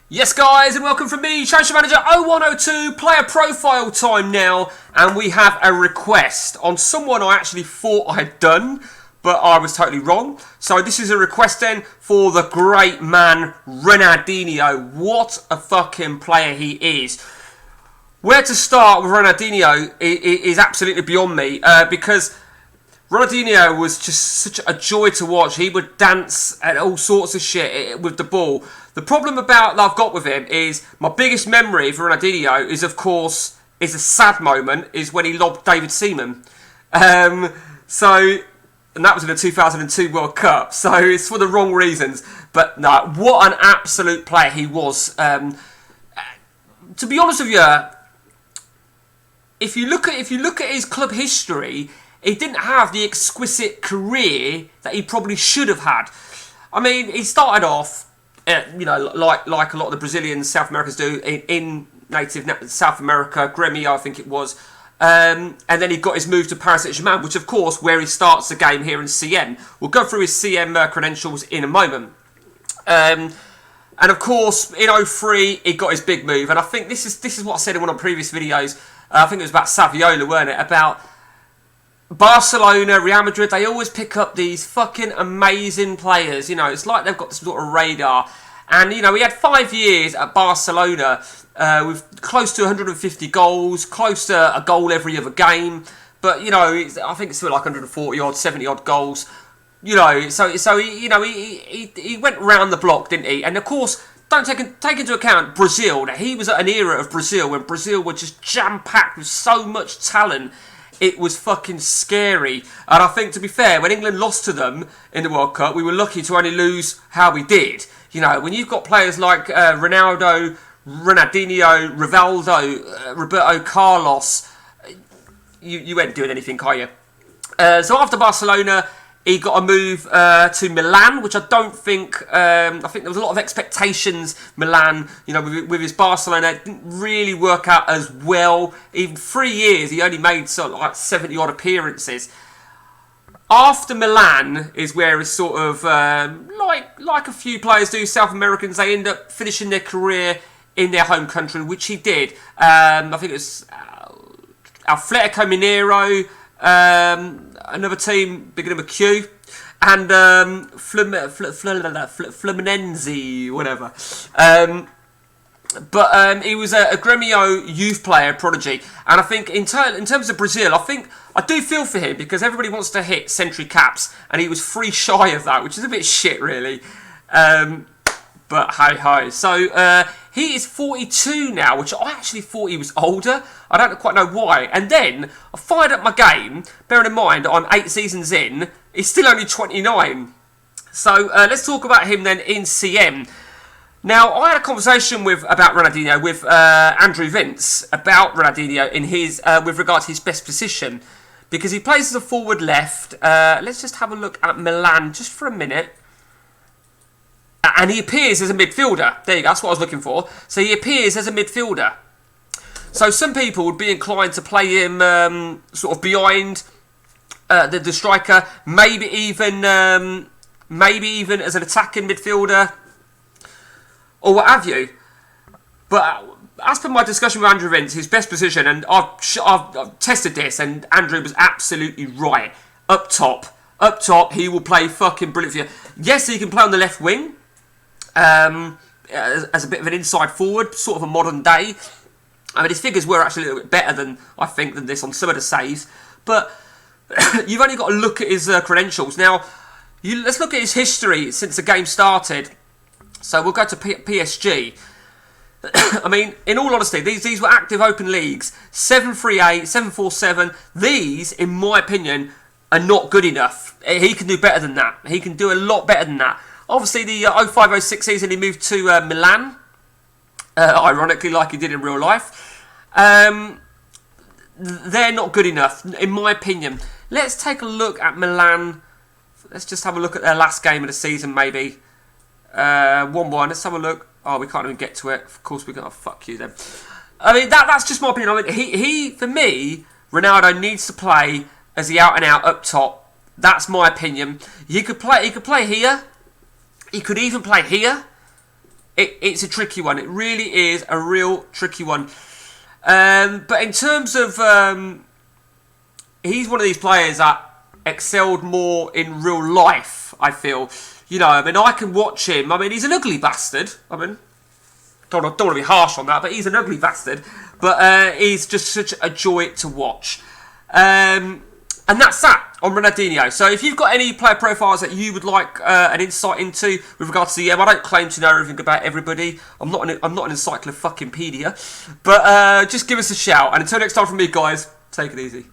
Yes, guys, and welcome from me, Championship Manager 0102, player profile time now, and we have a request on someone I actually thought I had done, but I was totally wrong. So this is a request then for the great man, Ronaldinho. What a fucking player he is. Where to start with Ronaldinho is absolutely beyond me, because Ronaldinho was just such a joy to watch. He would dance and all sorts of shit with the ball. The problem that I've got with him is my biggest memory for Ronaldinho is, of course, is a sad moment, is when he lobbed David Seaman. And that was in the 2002 World Cup. So it's for the wrong reasons. But no, what an absolute player he was. To be honest with you, if you look at his club history, he didn't have the exquisite career that he probably should have had. I mean, he started off, like a lot of the Brazilians, South Americans do, in native South America, Grêmio, I think it was. And then he got his move to Paris Saint-Germain, which, of course, where he starts the game here in CM. We'll go through his CM credentials in a moment. And, of course, in 03, he got his big move. And I think this is what I said in one of the previous videos. I think it was about Saviola, weren't it? About Barcelona, Real Madrid, they always pick up these fucking amazing players. It's like they've got this sort of radar. And, he had 5 years at Barcelona with close to 150 goals, close to a goal every other game. But, I think it's still like 140 odd, 70 odd goals. So he went round the block, didn't he? And, of course, don't take into account Brazil. That he was at an era of Brazil when Brazil were just jam-packed with so much talent. It was fucking scary. And I think, to be fair, when England lost to them in the World Cup, we were lucky to only lose how we did. When you've got players like Ronaldinho, Rivaldo, Roberto Carlos, you ain't doing anything, are you? So after Barcelona, he got a move to Milan, which I don't think... I think there was a lot of expectations, Milan, with his Barcelona. It didn't really work out as well. Even 3 years, he only made sort of like 70-odd appearances. After Milan is where it's sort of, like a few players do, South Americans, they end up finishing their career in their home country, which he did. I think it was Atletico Mineiro, another team beginning with Q, and Fluminense, whatever. But he was a Grêmio youth player, prodigy. And I think in terms of Brazil, I do feel for him because everybody wants to hit century caps, and he was 3 shy of that, which is a bit shit, really. But hey-ho. So he is 42 now, which I actually thought he was older. I don't quite know why. And then I fired up my game, bearing in mind I'm 8 seasons in, he's still only 29. So let's talk about him then in CM. Now, I had a conversation about Ronaldinho with Andrew Vince about Ronaldinho in his with regard to his best position, because he plays as a forward left. Let's just have a look at Milan just for a minute. And he appears as a midfielder. There you go, that's what I was looking for. So he appears as a midfielder. So some people would be inclined to play him sort of behind the striker, maybe even as an attacking midfielder, or what have you. But as per my discussion with Andrew Vince, his best position, and I've tested this, and Andrew was absolutely right. Up top, he will play fucking brilliant for you. Yes, he can play on the left wing, as a bit of an inside forward, sort of a modern day. I mean, his figures were actually a little bit better than this on some of the saves. But you've only got to look at his credentials. Now, let's look at his history since the game started. So we'll go to PSG. I mean, in all honesty, these were active open leagues. 7-3-8, 7-4-7. These, in my opinion, are not good enough. He can do better than that. He can do a lot better than that. Obviously, the 05-06 season, he moved to Milan. Ironically, like he did in real life. They're not good enough, in my opinion. Let's take a look at Milan. Let's just have a look at their last game of the season, maybe. 1-1. Let's have a look. Oh, we can't even get to it. Of course, we're going to fuck you then. I mean, that's just my opinion. I mean, he for me, Ronaldo needs to play as the out-and-out up top. That's my opinion. He could play here. He could even play here. it's a tricky one. It really is a real tricky one. But in terms of, he's one of these players that excelled more in real life, I feel. You know, I mean, I can watch him. I mean, he's an ugly bastard. I mean, don't want to be harsh on that, but he's an ugly bastard. But he's just such a joy to watch. And that's that on Ronaldinho. So if you've got any player profiles that you would like an insight into with regards to the I don't claim to know everything about everybody. I'm not an encyclopedia. But just give us a shout. And until next time from me, guys, take it easy.